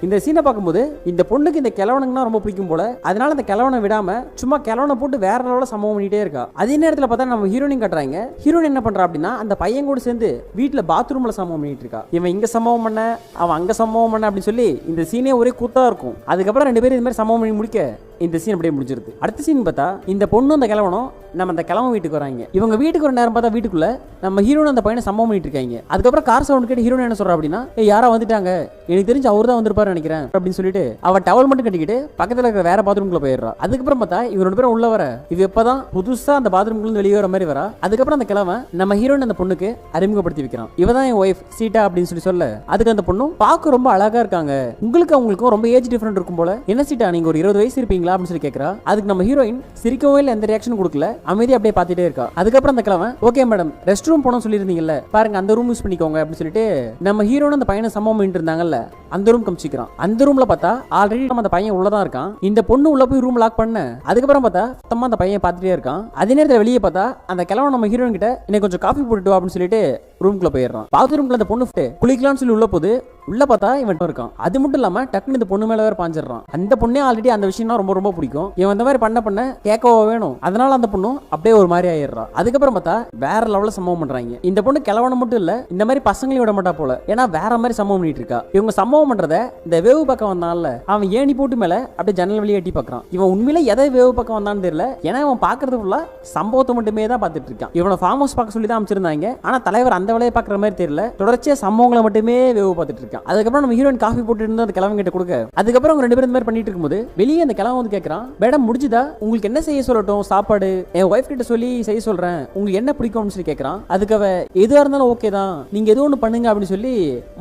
[SPEAKER 1] இந்த சீனை பார்க்கும்போது இந்த பொண்ணுக்கு இந்த கிழவனுக்குனா ரொம்ப பிடிக்கும் போல. அதனால அந்த கிழவனை விடாம சும்மா கிழவனை போட்டு வேற லெவலில் சம்பவம் பண்ணிட்டே இருக்கா. அதே நேரத்தில் பார்த்தா நம்ம ஹீரோயின் காட்டுறாங்க. ஹீரோயின் என்ன பண்றா அப்படின்னா அந்த பையன் கூட சேர்ந்து வீட்டுல பாத்ரூம்ல சம்பவம் பண்ணிட்டு இருக்கா. இவன் இங்க சம்பவம் பண்ண, அவன் அங்க சம்பவம் பண்ண அப்படின்னு சொல்லி இந்த சீனே ஒரே கூத்தா இருக்கும். அதுக்கப்புறம் 2 பேரும் இந்த மாதிரி சம்பவம் பண்ணி முடிக்க இந்த சீன் அப்படியே முடிஞ்சிருது. அடுத்த சீன் பார்த்தா இந்த பொண்ணு அந்த கிழவனும் நம்ம அந்த கிழவன் வீட்டுக்கு வராங்க. இவங்க வீட்டுக்கு ஒரு நேரம் பார்த்தா வீட்டுக்குள்ள நம்ம ஹீரோயின் அந்த பையனை சம்பவம் பண்ணிட்டு இருக்காங்க. அதுக்கப்புறம் கார் சவுண்ட் கேட்டு ஹீரோயின் என்ன சொல்றா அப்படின்னா, யாரா வந்துட்டாங்க, எனக்கு தெரிஞ்சு அவர் தான் வந்திருப்பாரு நினைக்கிறேன் அப்படின்னு சொல்லிட்டு அவ டவல் மட்டும் கட்டிக்கிட்டு பக்கத்துல இருக்கிற வேற பாத்ரூம்குள்ள போயிடுறா. அதுக்கப்புறம் பார்த்தா இவங்க 2 பேரும் உள்ள வர இது எப்பதான் புதுசா அந்த பாத்ரூம்குள்ள வெளியே வர மாதிரி வரா. அதுக்கப்புறம் அந்த கிழவன் நம்ம ஹீரோயின் அந்த பொண்ணுக்கு அறிமுகப்படுத்தி வைக்கிறான். இவதான் என் ஒய்ஃப் சீட்டா அப்படின்னு சொல்ல அதுக்கு அந்த பொண்ணும் பார்க்க ரொம்ப அழகா இருக்காங்க, உங்களுக்கு அவங்களுக்கும் ரொம்ப ஏஜ் டிஃபரெண்ட் இருக்கும் போல, என்ன சீட்டா நீங்க ஒரு 20 வயசு இருப்பீங்களா அப்படின்னு சொல்லி கேட்கறா. அதுக்கு நம்ம ஹீரோயின் சிரிக்கவே இல்லை, எந்த ரியாக்ஷனும் கொடுக்கல, அமைதியா அப்படியே பார்த்துட்டே இருக்கா. அதுக்கப்புறம் அந்த கிழவன் ஓகே மேடம் ரெஸ்ட் ரூம் போனோம் சொல்லியிருந்தீங்கல்ல, பாருங்க அந்த ரூம் யூஸ் பண்ணிக்கோங்க அப்படின்னு சொல்லிட்டு நம்ம ஹீரோயின் அந்த பையனை சம்பவம் பண்ணிட்டு இருந்தாங்கல்ல அந்த ரூம் காமிச்சிக்கிறான். அந்த ரூம்ல பார்த்தா ஆல்ரெடி நம்ம அந்த பையன் உள்ளதான் இருக்கான். இந்த பொண்ணு உள்ள போய் ரூம் லாக் பண்ண அதுக்கப்புறம் பார்த்தா சுத்தமா அந்த பையன் பார்த்துட்டே இருக்கான். அதே நேரத்தில் வெளியே பார்த்தா அந்த கிழவன் நம்ம ஹீரோயின் கிட்ட எனக்கு கொஞ்சம் காஃபி போட்டுட்டு அப்படின்னு சொல்லிட்டு ரூம்குள்ள போயிடுறான். பாத்ரூம்குள்ள அந்த பொண்ணு குளிக்கலாம்னு சொல்லி உள்ள போது உள்ள பார்த்தா இவன் இருக்கான். அது மட்டும் இல்லாம டக்குனு இந்த பொண்ணு மேல வேற பாஞ்சிடறான். அந்த பொண்ணே ஆல்ரெடி அந்த விஷயம் ரொம்ப ரொம்ப பிடிக்கும். இவன் இந்த மாதிரி பண்ண கேட்கவோ வேணும். அதனால அந்த பொண்ணும் அப்படியே ஒரு மாதிரி ஆயிடுறா. அதுக்கப்புறம் பார்த்தா வேற லெவல்ல சம்பவம் பண்றாங்க. இந்த பொண்ணு கிழவன மட்டும் இல்ல இந்த மாதிரி பசங்களையும் விட மாட்டா போல, ஏன்னா வேற மாதிரி சம்பவம் பண்ணிட்டு இருக்கா. இவங்க சம்பவம் பண்றத இந்த வேவு பக்கம் வந்தான்ல அவன் ஏணி போட்டு மேல அப்படியே ஜன்னல் வழியா எட்டி பாக்குறான். இவன் உண்மையில எதை வேவு பக்கம் வந்தான்னு தெரியல, ஏன்னா அவன் பாக்குறது ஃபுல்லா சம்பவத்தை மட்டுமே தான் பார்த்துட்டு இருக்கான். இவனை ஃபார்ம் ஹவுஸ் பார்க்க சொல்லி தான் அமைச்சிருந்தாங்க. ஆனா தலைவர் அந்த வேலையை பாக்குற மாதிரி தெரியல, தொடர்ச்சியா சம்பவங்களை மட்டுமே வேவு பார்த்துட்டு இருக்கான். அதுக்கப்புறம் நம்ம ஹீரோயின் காஃபி போட்டு இருந்து அந்த கிழவன் கிட்ட கொடுக்க அதுக்கப்புறம் அவங்க 2 பேரும் இந்த மாதிரி பண்ணிட்டு இருக்கும்போது வெளியே அந்த கிழவன் வந்து கேட்கறான், மேடம் முடிஞ்சுதா, உங்களுக்கு என்ன செய்ய சொல்லட்டும், சாப்பாடு என் ஒய்ஃப் கிட்ட சொல்லி செய்ய சொல்றேன், உங்களுக்கு என்ன பிடிக்கும்னு சொல்லி கேட்கறான். அதுக்கு அவ எதுவா இருந்தாலும் ஓகே தான், நீங்க எது ஒன்று பண்ணுங்க அப்படின்னு சொல்லி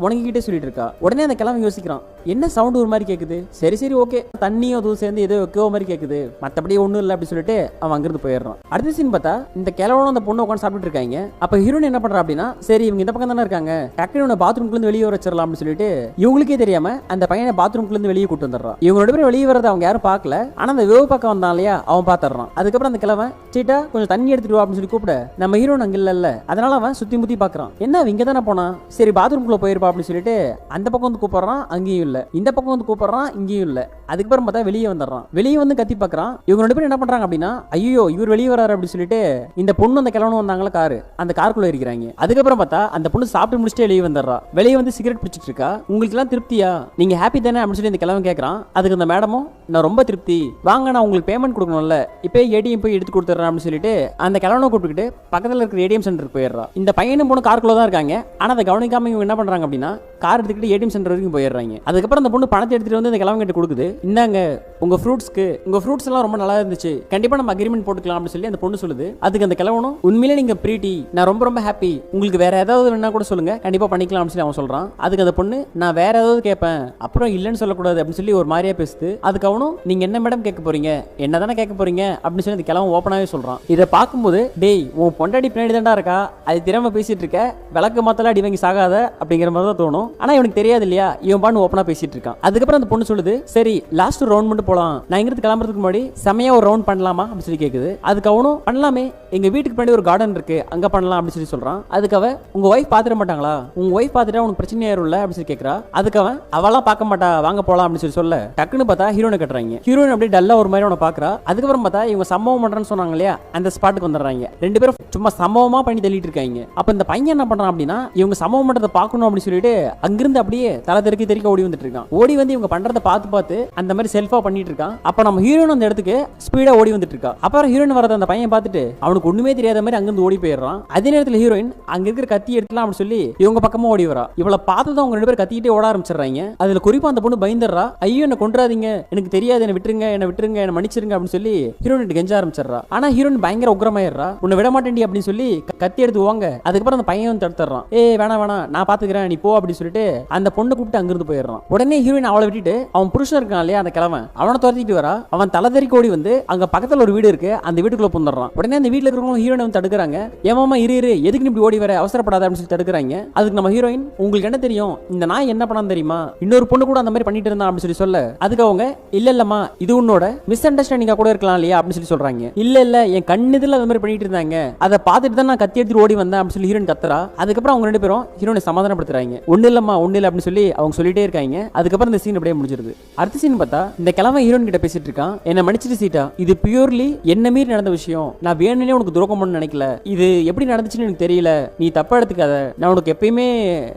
[SPEAKER 1] உனக்கிட்டே சொல்லிட்டு இருக்கா. உடனே அந்த கிழவன் யோசிக்கிறான், என்ன சவுண்ட் ஒரு மாதிரி கேக்குது, சரி சரி ஓகே தண்ணியும் அதுவும் சேர்ந்து ஏதோ வைக்கோ மாதிரி கேக்குது, மற்றபடி ஒன்றும் இல்லை அப்படின்னு சொல்லிட்டு அவன் அங்கிருந்து போயிடுறான். அடுத்த சீன் பார்த்தா இந்த கிழவனும் அந்த பொண்ணு உட்காந்து சாப்பிட்டு இருக்காங்க. அப்ப ஹீரோயின் என்ன பண்றா அப்படின்னா, சரி இவங்க இந்த பக்கம் தானே இருக்காங்க, டக்குனு பாத்ரூம்குள்ள வெளியே வச்சிடலாம் அப்படின்னு சொல்லிட்டு இவங்களுக்கே தெரியாம அந்த பையனை பாத்ரூம்குள்ள வெளியே கூட்டு வந்துடுறான். இவங்க 2 பேரும் வெளியே வரதை அவங்க யாரும் பார்க்கல, ஆனா அந்த வேவு பக்கம் வந்தான் இல்லையா அவன் பாத்துறான். அதுக்கப்புறம் அந்த கிழவன் சீட்டா கொஞ்சம் தண்ணி எடுத்துட்டு வா அப்படின்னு சொல்லி கூப்பிட நம்ம ஹீரோன் அங்க இல்ல, அதனால அவன் சுத்தி முத்தி பாக்குறான். என்ன இங்க தானே போனா, சரி பாத்ரூம்குள்ள போயிருப்பா அப்படின்னு சொல்லிட்டு அந்த பக்கம் வந்து கூப்பிடுறான், அங்கேயும் இல்ல, இந்த பக்கம் வந்து கூப்பிடுறான், இங்கேயும் இல்ல. அதுக்கப்புறம் பார்த்தா வெளியே வந்துடுறான். வெளியே வந்து கத்தி பாக்குறான். இவங்க 2 பேரும் என்ன பண்றாங்க அப்படின்னா, ஐயோ இவர் வெளியே வராரு அப்படின்னு சொல்லிட்டு இந்த பொண்ணு அந்த கிழவனும் வந்தாங்களா காரு, அந்த காருக்குள்ள இருக்கிறாங்க. அதுக்கப்புறம் பார்த்தா அந்த பொண்ணு சாப்பிட்டு முடிச்சுட்டு வெளியே வந்துடுறா. வெளியே வந்து சிகரெட் பிடிச்சிட்டு இருக்கா. உங்களுக்கு எல்லாம் திருப்தியா, நீங்க ஹாப்பி தானே அப்படின்னு சொல்லி இந்த கிழவன் கேட்கறான். அதுக்கு அந்த மேடமும் நான் ரொம்ப திருப்தி, வாங்க நான் உங்களுக்கு பேமெண்ட் கொடுக்கணும்ல, இப்போ ஏடிஎம் போய் எடுத்து கொடுத்துறேன் அப்படின்னு சொல்லிட்டு அந்த கிழவனை கூப்பிட்டுக்கிட்டு பக்கத்தில் இருக்கிற ஏடிஎம் சென்டருக்கு போயிடுறா. இந்த பையனும் பொண்ணு காருக்குள்ள தான் இருக்காங்க. ஆனா அதை கவனிக்காம இவங்க என்ன பண்றாங்க அப்படின்னா கார் எடுத்துக்கிட்டு ஏடிஎம் சென்டர் வரைக்கும் போயிடுறாங்க. அதுக்கப்புறம் அந்த பொண்ணு பணத்தை எடுத்துட்டு வந்து இந்த கிழவன் கிட்ட கொடுக்குது, இந்தாங்க உங்க ஃப்ரூட்ஸ் எல்லாம் ரொம்ப நல்லா இருந்துச்சு, கண்டிப்பா நம்ம அக்ரிமெண்ட் போட்டுக்கலாம் அப்படின்னு சொல்லி அந்த பொண்ணு சொல்லுது. அதுக்கு அந்த கிழவனும் உண்மையிலே நீங்க பிரீட்டி, நான் ரொம்ப ரொம்ப ஹாப்பி, உங்களுக்கு வேற ஏதாவது வேணா கூட சொல்லுங்க, கண்டிப்பா பண்ணிக்கலாம் அப்படின்னு சொல்லி அவன் சொல்றான். அதுக்கு அந்த பொண்ணு நான் வேற ஏதாவது கேட்பேன், அப்புறம் இல்லைன்னு சொல்லக்கூடாது அப்படின்னு சொல்லி ஒரு மாதிரியா பேசுது. அதுக்கு அவனும் நீங்க என்ன மேடம் கேட்க போறீங்க, என்ன தானே கேட்க போறீங்க அப்படின்னு சொல்லி அந்த கிழவன் ஓப்பனாவே சொல்றான். இதை பார்க்கும்போது டேய் உன் பொண்டாடி பின்னாடி தான்டா இருக்கா, அது திறமை பேசிட்டு இருக்க, விளக்கு மாத்தல அடி வாங்கி சாகாத அப்படிங்கிற மாதிரி தான் தோணும். ஆனா இவனுக்கு தெரியாது இல்லையா, இவன் பாட்டு ஓப்பனா பேசிட்டு இருக்கான். அதுக்கப்புறம் அந்த பொண்ணு சொல்லுது, சரி லாஸ்ட் ரவுண்ட் மட்டும் போலாம், நான் இங்கிருந்து கிளம்புறதுக்கு முன்னாடி செமையா ஒரு ரவுண்ட் பண்ணலாமா அப்படின்னு சொல்லி கேக்குது. அதுக்கு அவனும் பண்ணலாமே, எங்க வீட்டுக்கு பின்னாடி ஒரு கார்டன் இருக்கு அங்க பண்ணலாம் அப்படின்னு சொல்லி சொல்றான். அதுக்கு அவ உங்க ஒய்ஃப் பாத்துட மாட்டாங்களா, உங்க ஒய்ஃப் பாத்துட்டா உனக்கு பிரச்சனை ஆயிரும்ல அப்படின்னு சொல்லி கேக்குறா. அதுக்கு அவெல்லாம் பார்க்க மாட்டா, வாங்க போலாம் அப்படின்னு சொல்லி சொல்ல டக்குன்னு பார்த்தா ஹீரோனை கட்டுறாங்க. ஹீரோயின் அப்படியே டல்லா ஒரு மாதிரி அவனை பாக்குறா. அதுக்கப்புறம் பார்த்தா இவங்க சம்பவம் பண்றேன்னு சொன்னாங்க இல்லையா, அந்த ஸ்பாட்டுக்கு வந்துடுறாங்க. ரெண்டு பேரும் சும்மா சம்பவமா பண்ணி தள்ளிட்டு இருக்காங்க. அப்ப இந்த பையன் என்ன பண்றான் அப்படின்னா, இவங்க சம்பவம் பண்றதை பார்க்கணும் அப்படின்னு சொல்லிட்டு அங்கிருந்து அப்படியே தலை தெறிக்க ஓடி வந்துட்டு இருக்கான். ஓடி வந்து இவங்க பண்றதை பார்த்து அந்த மாதிரி செல்ஃபா பண்ணிட்டு இருக்கான். அப்ப நம்ம ஹீரோயின் அந்த இடத்துக்கு ஸ்பீடா ஓடி வந்துட்டு இருக்கா. அப்புறம் ஹீரோயின் வரத அந்த பையன் பார்த்துட்டு அவனுக்கு ஒண்ணுமே தெரியாத மாதிரி அங்கிருந்து ஓடி போயிடுறான். அதே நேரத்தில் ஹீரோயின் அங்க இருக்கிற கத்தி எடுக்கலாம் அப்படின்னு சொல்லி இவங்க பக்கமா ஓடி வரா. இவளை பார்த்ததும் அவங்க ரெண்டு பேரும் கத்திக்கிட்டே ஓட ஆரம்பிச்சிடுறாங்க. அதுல குறிப்பா அந்த பொண்ணு பயந்துடுறா. ஐயோ என்ன கொன்றாதீங்க, எனக்கு தெரியாது, என்ன விட்டுருங்க, என்ன மன்னிச்சிருங்க அப்படின்னு சொல்லி ஹீரோயின் கெஞ்ச ஆரம்பிச்சிடுறா. ஆனா ஹீரோயின் பயங்கர உக்ரமாயிடுறா. உன்னை விட மாட்டேன்டி அப்படின்னு சொல்லி கத்தி எடுத்து வாங்க. அதுக்கப்புறம் அந்த பையன் வந்து தடுத்துறான். வேணாம் நான் பாத்துக்கிறேன், நீ போ அப்படின்னு சொல்லிட்டு அந்த பொண்ணு கூப்பிட்டு அங்கிருந்து போயிடுறான். உடனே ஹீரோயின் அவளை விட்டுட்டு அவன் புருஷன் இருக்கான் இல்லையா அந்த கிழவன், அவனை துரத்திட்டு வரா. அவன் தலைதறிக்கு ஓடி வந்து அங்க பக்கத்துல ஒரு வீடு இருக்கு, அந்த வீட்டுக்குள்ள புந்துறான். உடனே அந்த வீட்டுல இருக்கிறவங்க ஹீரோயின் வந்து தடுக்கிறாங்க. ஏமாமா இரு எதுக்கு நீ இப்படி ஓடி வர, அவசரப்படாத அப்படின்னு சொல்லி தடுக்கிறாங்க. அதுக்கு நம்ம ஹீரோயின், உங்களுக்கு என்ன தெரியும், இந்த நாய் என்ன பண்ணான்னு தெரியுமா, இன்னொரு பொண்ணு கூட அந்த மாதிரி பண்ணிட்டு இருந்தான் அப்படின்னு சொல்லி சொல்ல, அதுக்கு அவங்க இல்லம்மா இது உன்னோட மிஸ் அண்டர்ஸ்டாண்டிங்கா கூட இருக்கலாம் இல்லையா அப்படின்னு சொல்லி சொல்றாங்க. இல்ல என் கண்ணுல அந்த மாதிரி பண்ணிட்டு இருந்தாங்க, அதை பார்த்துட்டு தான் நான் கத்தி எடுத்து ஓடி வந்தேன் அப்படின்னு சொல்லி ஹீரோயின் கத்துறா. அதுக்கப்புறம் அவங்க ரெண்டு பேரும் ஹீரோனை சமாதானப்படுத்துறாங்க. ஒண்ணு இல்ல அப்படின்னு சொல்லி அவங்க சொல்லிட்டே இருக்காங்க. அதுக்கப்புறம் இந்த சீன் அப்படியே முடிஞ்சிருது. அடுத்த சீன் பார்த்தா இந்த கிழமை ஹீரோயின் கிட்ட பேசிட்டு இருக்கான். என்ன மன்னிச்சிட்டு சீட்டா, இது பியூர்லி என்ன மீறி நடந்த விஷயம், நான் வேணும்னே உனக்கு துரோகம் பண்ண நினைக்கல, இது எப்படி நடந்துச்சுன்னு எனக்கு தெரியல, நீ தப்பா எடுத்துக்காத, நான் உனக்கு எப்பயுமே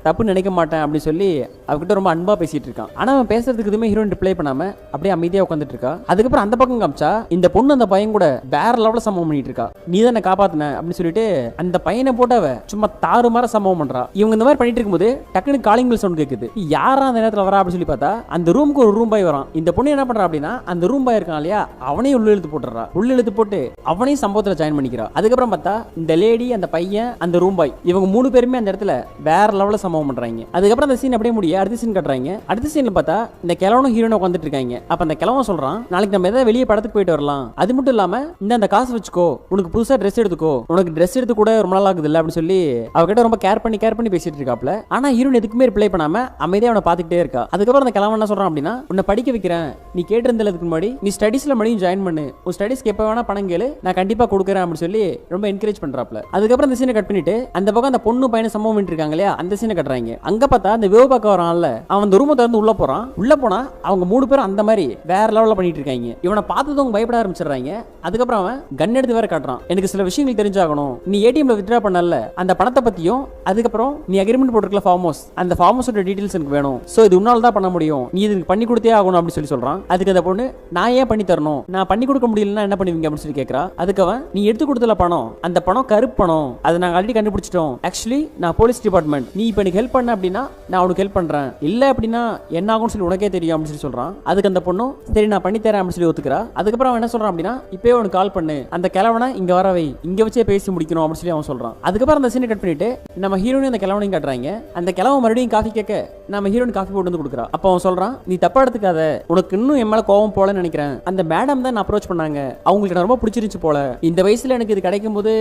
[SPEAKER 1] தப்பு நினைக்க மாட்டேன் அப்படின்னு சொல்லி அவகிட்ட ரொம்ப அன்பா பேசிட்டு இருக்கான். ஆனா அவன் பேசுறதுக்கு எதுவுமே ஹீரோயின் ரிப்ளை பண்ணாம அப்படியே அமைதியா உட்காந்துட்டு இருக்கா. அதுக்கப்புறம் அந்த பக்கம் காமிச்சா இந்த பொண்ணு அந்த பையன் கூட வேற லெவல்ல சம்பவம் பண்ணிட்டு இருக்கா. நீ தான் காப்பாத்தின அப்படின்னு சொல்லிட்டு அந்த பையனை போட்டு அவ சும்மா தாறுமாற சம்பவம் பண்றா. இவங்க இந்த மாதிரி பண்ணிட்டு இருக்கும்போது டக்குனு காலிங் பெல் சவுண்ட் கேக்குது. யாரா அந்த நேரத்துல வரா அப்படின்னு சொல்லி பார்த்தா அந்த ரூமுக்கு ஒரு ரூம் பாய் வரான். இந்த பொண்ணு என்ன பண்றா அப்படின்னா, அந்த ரூம் பாய் இருக்கான் இல்லையா, அவனையும் உள்ள இழுத்து போட்டுறா. உள்ள இழுத்து போட்டு அவனையும் சம்பவத்துல ஜாயின் பண்ணிக்கிறா. அதுக்கப்புறம் பார்த்தா இந்த லேடி, அந்த பையன், அந்த ரூம் பாய், இவங்க மூணு பேருமே அந்த இடத்துல வேற லெவல்ல சம்பவம் பண்றாங்க. அதுக்கப்புறம் அந்த சீன் அப்படியே முடிய அடுத்த சீன் கட்டுறாங்க. அடுத்த சீன்ல பார்த்தா இந்த கிழவனும் ஹீரோனும் உட்காந்துட்டு இருக்காங்க. அப்ப அந்த கிழவன் சொல்றான், நாளைக்கு நம்ம ஏதாவது வெளியே படத்துக்கு போயிட்டு வரலாம், அது மட்டும் இல்லாம இந்த காசு வச்சுக்கோ, உனக்கு புதுசா ட்ரெஸ் எடுத்துக்கோ, உனக்கு ட்ரெஸ் எடுத்து கூட ரொம்ப நாள் ஆகுது இல்ல அப்படின்னு சொல்லி அவகிட்ட ரொம்ப கேர் பண்ணி பேசிட்டு இருக்காப்ல. ஆனா ஹீரோன் எதுக்குமே ரிப்ளை பண்ணாம அமைதியா அவனை பார்த்துக்கிட்டே இருக்கா. அதுக்கப்புறம் அந்த கிழவன் என்ன சொல்றான் அப்படின்னா, உன்னை படிக்க வைக்கிறேன், நீ கேட்டிருந்ததுக்கு முன்னாடி நீ ஸ்டடீஸ்ல மறுபடியும் ஜாயின் பண்ணு, உன் ஸ்டடீஸ்க்கு எப்ப வேணா பணம் கேளு, நான் கண்டிப்பா கொடுக்குறேன் அப்படின்னு சொல்லி ரொம்ப என்கரேஜ் பண்றாப்ல. அதுக்கப்புறம் அந்த சீனை கட் பண்ணிட்டு அந்த பக்கம் அந்த பொண்ணு பையனை சம்பவம் பண்ணிட்டு இருக்காங்க இல்லையா, அந்த சீனை கட்டுறாங்க. அங்க பார்த்தா அந்த விவோ பார்க்க வரான்ல, அவன் அந்த ரூமை திறந்து உள்ள போறான். உள்ள போனா அவங்க மூணு பேரும் அந்த மாதிரி வேற லெவல்ல பண்ணிட்டு இருக்காங்க. இவனை பார்த்ததும் பயப்பட ஆரம்பிச்சிடுறாங்க. அதுக்கப்புறம் அவன் கன் எடுத்து வேற காட்டுறான். எனக்கு சில விஷயங்கள் தெரிஞ்சாகணும், நீ ஏடிஎம்ல வித்ட்ரா பண்ணல அந்த பணத்தை பத்தியும், அதுக்கப்புறம் நீ அக்ரிமெண்ட் போட்டுருக்கல ஃபார்ம் ஹவுஸ், அந்த ஃபார்ம் ஹவுஸோட டீடைல்ஸ் எனக்கு வேணும், சோ இது உன்னால தான் பண்ண முடியும், நீ இதுக்கு பண்ணி கொடுத்தே ஆகணும் அப்படின்னு சொல்லி சொல்றான். அதுக்கு அந்த பொண்ணு, நான் ஏன் பண்ணி தரணும், நான் பண்ணி கொடுக்க முடியலன்னா என்ன பண்ணுவீங்க அப்படின்னு சொல்லி கேட்கறா. அதுக்கு அவன், நீ எடுத்து கொடுத்தல பணம், அந்த பணம் கருப்பு பணம், அதை நாங்க ஆல்ரெடி கண்டுபிடிச்சிட்டோம், ஆக்சுவலி நான் போலீஸ் டிபார்ட்மெண்ட், நீ இப்போ எனக்கு ஹெல்ப் பண்ண அப்படின்னா நான் உனக்கு ஹெல்ப் பண்றேன், இல்ல அப்படின்னா என்ன ஆகும்னு சொல்லி உனக்கே தெரியும் அப்படின்னு சொல்லி சொல்றான். அதுக்கு அந்த பொண்ணும் சரி நான் பண்ணி தரேன் அப்படின்னு சொல்லி ஒத்துக்கிறா. அதுக்கப்புறம் அவன் என்ன சொல்றான் அப்படின்னா, இப்பவே உனக்கு கால் பண்ணு, அந்த கிழவனை இங்க வரவை, இங்க வச்சே பேசி முடிக்கணும் அப்படின்னு சொல்லி அவன் சொல்றான். அதுக்கப்புறம் அந்த சீனை கட் பண்ணிட்டு நம்ம ஹீரோனையும் அந்த கிழவனையும் காட்டுறாங்க. அந்த கிழவன் மறுபடியும் காஃபி கேட்க நம்ம ஹீரோயின் காஃபி போட்டு வந்து கொடுக்குறா. அப்போ அவன் சொல்றான், நீ தப்பா எடுத்துக்காத, உனக்கு இன்னும் என் மேல கோவம் போலன்னு நினைக்கிறேன், அந்த மேடம் தான் அப்ரோச் பண்ணாங்க, அவங்களுக்கு நான் ரொம்ப பிடிச்சிருச்சு போல, இந்த வயசுல எனக்கு இது கிடைக்கும் போது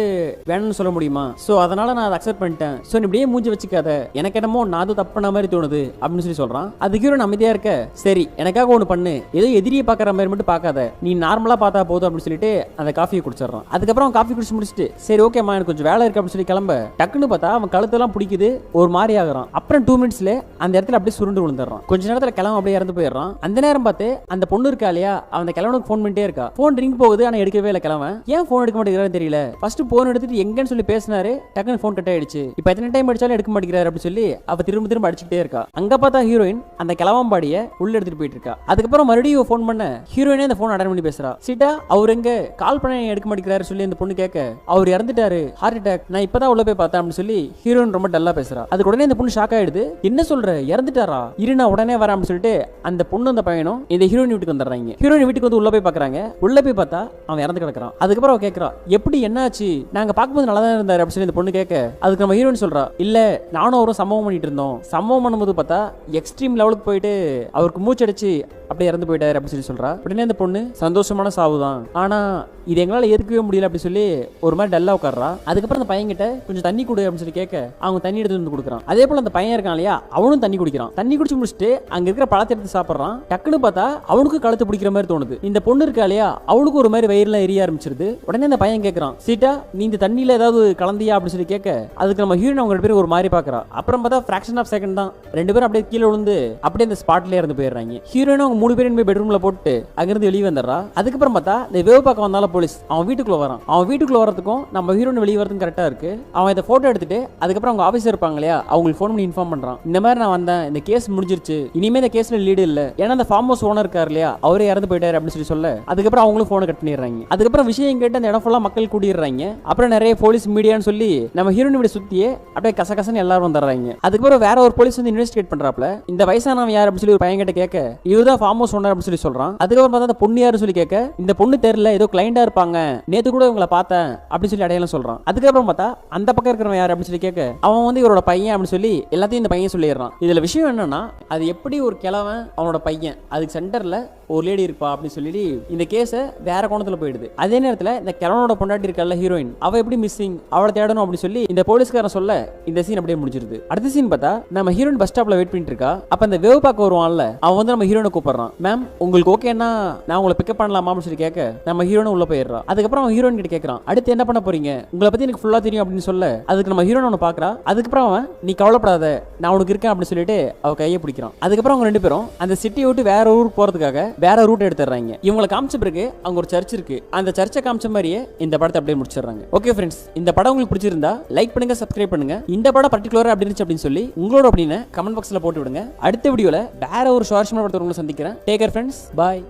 [SPEAKER 1] வேணும்னு சொல்ல முடியுமா, சோ அதனால நான் அதை அக்செப்ட் பண்ணிட்டேன், சோ நீ இப்படியே மூஞ்சி வச்சுக்காத, எனக்கு என்னமோ நான் அது தப்பு பண்ண மாதிரி தோணுது அப்படின்னு சொல்லி சொல்றான். அது ஹீரோயின் அமைதியா இருக்க, சரி எனக்காக ஒண்ணு பண்ணு, ஏதோ எதிரியை பாக்குற மாதிரி மட்டும் பார்க்காத, நீ நார்மலா பார்த்தா போதும் அப்படின்னு சொல்லிட்டு அந்த காஃபியை குடிச்சிடறான். அதுக்கப்புறம் காஃபி குடிச்சு முடிச்சுட்டு சரி ஓகேம்மா எனக்கு கொஞ்சம் வேலை இருக்கு அப்படின்னு சொல்லி கிளம்ப, டக்குன்னு பார்த்தா அவன் கழுத்தெல்லாம் பிடிக்குது, ஒரு மாதிரி ஆகுறான். அப்புறம் 2 மினிட்ஸ்ல அந்த இடத்துல அப்படியே சுருண்டு விழுந்துடுறான். கொஞ்ச நேரத்துல கிளம்ப அப்படியே இறந்து போயிடுறான். அந்த நேரம் பார்த்து அந்த பொண்ணு இருக்கா இல்லையா, அந்த கிழவனுக்கு ஃபோன் பண்ணிட்டே இருக்கா. ஃபோன் ரிங் போகுது, ஆனா எடுக்கவே இல்லை கிழவன். ஏன் ஃபோன் எடுக்க மாட்டேங்கிறாரு தெரியல. ஃபர்ஸ்ட் ஃபோன் எடுத்துட்டு எங்கன்னு சொல்லி பேசினாரு, டக்குன்னு ஃபோன் கட் ஆயிடுச்சு. இப்போ எத்தனை டைம் அடிச்சாலும் எடுக்க மாட்டேங்கிறாரு அப்படின்னு சொல்லி அவ திரும்ப அடிச்சுட்டே இருக்கா. அங்க பார்த்தா ஹீரோயின் அந்த கிழவம்பாடிய உள்ள எடுத்துட்டு போயிட்டு இருக்கா. அதுக்கப்புறம் மறுபடியும் ஃபோன் பண்ண ஹீரோயினே அந்த ஃபோன் அட்டன் பண்ணி பேசுறா. சீட்டா அவர் எங்க கால் பண்ண எடுக்க மாட்டேங்கிறாரு சொல்லி அந்த பொண்ணு கேட்க, அவர் இறந்துட்டாரு, ஹார்ட் அட்டாக், நான் இப்பதான் உள்ள போய் பார்த்தேன் அப்படின்னு சொல்லி ஹீரோயின் ரொம்ப டல்லா பேசுறா. அதுக்கு உடனே இந்த பொண்ணு ஷாக் ஆயிடுது, என்ன சொல்ற இறந்துட்டாரா, இரு நான் உடனே வரேன் அப்படின்னு சொல்லிட்டு அந்த பொண்ணு அந்த பையனும் இந்த ஹீரோயின் வீட்டுக்கு வந்துடுறாங்க. ஹீரோயின் வீட்டுக்கு வந்து உள்ள போய் பாக்குறாங்க. உள்ள போய் பார்த்தா அவன் இறந்து கிடக்குறான். அதுக்கப்புறம் அவ கேட்கறா, எப்படி என்னாச்சு, நாங்க பார்க்கும்போது நல்லா தான் இருந்தாரு அப்படின்னு சொல்லி இந்த பொண்ணு கேட்க, அதுக்கு நம்ம ஹீரோயின் சொல்றா, இல்ல நானும் அவரும் சம்பவம் பண்ணிட்டு இருந்தோம், சம்பவம் பண்ணும்போது பார்த்தா எக்ஸ்ட்ரீம் லெவலுக்கு போயிட்டு அவருக்கு மூச்சடிச்சு அப்படியே இறந்து போயிட்டாரு அப்படின்னு சொல்லி சொல்றா. உடனே அந்த பொண்ணு சந்தோஷமான சாவுதான், ஆனா இது எங்களால ஏற்கவே முடியல அப்படின்னு சொல்லி ஒரு மாதிரி டல்லா உட்கார்றா. அதுக்கப்புறம் அந்த பையன் கிட்ட கொஞ்சம் தண்ணி கொடு அப்படின்னு சொல்லி கேட்க அவங்க தண்ணி எடுத்து வந்து கொடுக்குறான். அதே போல அந்த பையன் இருக்கான் இல்லையா, அவனும் தண்ணி குடிக்கிறான். தண்ணி குடிச்சு முடிச்சுட்டு அங்க இருக்கிற பழத்தை எடுத்து சாப்பிட்றான். டக்குன்னு பார்த்தா அவனுக்கு கழுத்து பிடிக்கிற மாதிரி தோணுது. இந்த பொண்ணு இருக்கா இல்லையா, அவளுக்கு ஒரு மாதிரி வயிறுலாம் எரிய ஆரம்பிச்சிருது. உடனே அந்த பையன் கேட்கறான், சீட்டா நீ இந்த தண்ணியில ஏதாவது கலந்தியா அப்படின்னு சொல்லி கேட்க அதுக்கு நம்ம ஹீரோயின் அவங்க 2 பேரும் ஒரு மாதிரி பாக்குறா. அப்புறம் பார்த்தா ஃபிராக்ஷன் ஆஃப் செகண்ட் தான் 2 பேரும் அப்படியே கீழே விழுந்து அப்படியே அந்த ஸ்பாட்ல இருந்து போயிடுறாங்க. ஹீரோயின் அவங்க 3 பேரும் போய் பெட்ரூம்ல போட்டு அங்கிருந்து வெளியே வந்துடுறா. அதுக்கப்புறம் பார்த்தா இந்த வேவ் பார்க்க வந்தால போலீஸ் அவன் வீட்டுக்குள்ள வரான். அவன் வீட்டுக்குள்ள வரதுக்கும் நம்ம ஹீரோயின் வெளியே வரதுக்கும் கரெக்டா இருக்கு. அவன் இந்த போட்டோ எடுத்துட்டு அதுக்கப்புறம் அவங்க ஆபீசர் இருப்பாங்க இல்லையா, அவங்களுக்கு ஃபோன் பண்ணி இன்ஃபார்ம் பண்றான், இந்த மாதிரி நான் வந்தேன், இந்த கேஸ் முடிஞ்சிருச்சு, இனிமே இந்த கேஸ்ல லீடு இல்ல, ஏன்னா அந்த ஃபார்ம் ஹவுஸ் ஓனர் இருக்காரு இல்லையா, அவரே இறந்து போயிட்டாரு அப்படின்னு சொல்லி சொல்ல அதுக்கப்புறம் அவங்களும் போனை கட் பண்ணிடுறாங்க. அதுக்கப்புறம் விஷயம் கேட்டு அந்த இடம் ஃபுல்லா மக்கள் கூடிடுறாங்க. அப்புறம் நிறைய போலீஸ் மீடியான்னு சொல்லி நம்ம ஹீரோயின் வீட சுத்தியே அப்படியே கசகசன்னு எல்லாரும் வந்துடுறாங்க. அதுக்கப்புறம் வேற ஒரு போலீஸ் வந்து இன்வெஸ்டிகேட் பண்றாப்ல, இந்த வயசானவன் யார் அப்படின்னு சொல்லி ஒரு பையன் கிட்ட கேட்க இவர்தான் ஃபார்ம் ஹவுஸ் ஓனர் அப்படின்னு சொல்லி சொல்றான். அதுக்கப்புறம் பார்த்தா அந்த பொண்ணு யாருன்னு சொல்லி கேட்க இந்த பொண்ணு தெரியல, ஏதோ கிளைண்டா இருப்பாங்க, நேத்து கூட இவங்களை பார்த்தேன் அப்படின்னு சொல்லி அடையாளம் சொல்றான். அதுக்கப்புறம் பார்த்தா அந்த பக்கம் இருக்கிறவன் யார் அப்படின்னு சொல்லி கேட்க அவன் வந்து இவரோட பையன் அப்படின்னு சொல்லி எல்லாத்தையும் இந்த பையன் சொல்லிடுறான். இதுல விஷயம் என்னன்னா, அது எப்படி ஒரு கிழவன் அவனோட பையன், அதுக்கு சென்டர்ல ஒரு லேடி இருப்பா அப்படின்னு சொல்லி இந்த கேஸை வேற கோணத்துல போயிடுது. அதே நேரத்தில் இந்த கிழவனோட பொண்டாட்டி இருக்கல ஹீரோயின், அவ எப்படி மிஸ்ஸிங், அவளை தேடணும் அப்படின்னு சொல்லி இந்த போலீஸ்காரன் சொல்ல இந்த சீன் அப்படியே முடிஞ்சிருது. அடுத்த சீன் பார்த்தா நம்ம ஹீரோயின் பஸ் ஸ்டாப்ல வெயிட் பண்ணிட்டு இருக்கா. அப்ப அந்த வேவ் பார்க்க வருவான்ல, அவன் வந்து நம்ம ஹீரோனை கூப்பிடுறான். மேம் உங்களுக்கு ஓகேன்னா நான் உங்களை பிக்கப் பண்ணலாமா அப்படின்னு சொல்லி கேட்க நம்ம ஹீரோனை உள்ள போயிடுறா. அதுக்கப்புறம் அவன் ஹீரோயின் கிட்ட கேட்கறான், அடுத்து என்ன பண்ண போறீங்க, உங்களை பத்தி எனக்கு ஃபுல்லா தெரியும் அப்படின்னு சொல்ல அதுக்கு நம்ம ஹீரோன் அவனை பாக்குறா. அதுக்கப்புறம் அவன் நீ கவலைப்படாத நான் உனக்கு இருக்கேன் அப்படின்னு சொல்லிட்டு அவ கையை பிடிக்கிறான். அதுக்கப்புறம் அவங்க 2 பேரும் அந்த சிட்டியை விட்டு வேற ஊருக்கு போறதுக்காக வேற ரூட் எடுத்துறாங்க. இவங்களை காமிச்ச பிறகு அங்க ஒரு சர்ச் இருக்கு, அந்த சர்ச்சை காமிச்ச மாதிரியே இந்த படத்தை அப்படியே முடிச்சிடுறாங்க. ஓகே ஃப்ரெண்ட்ஸ், இந்த படம் உங்களுக்கு பிடிச்சிருந்தா லைக் பண்ணுங்க, சப்ஸ்கிரைப் பண்ணுங்க. இந்த படம் பர்டிகுலரா அப்படி இருந்துச்சு அப்படின்னு சொல்லி உங்களோட அப்படின்னு கமெண்ட் பாக்ஸ்ல போட்டு விடுங்க. அடுத்த வீடியோல வேற ஒரு சுவாரஸ்யமான படத்தை உங்களை சந்திக்கிறேன். டேக் கேர் ஃப்ரெண்ட்ஸ், பாய்.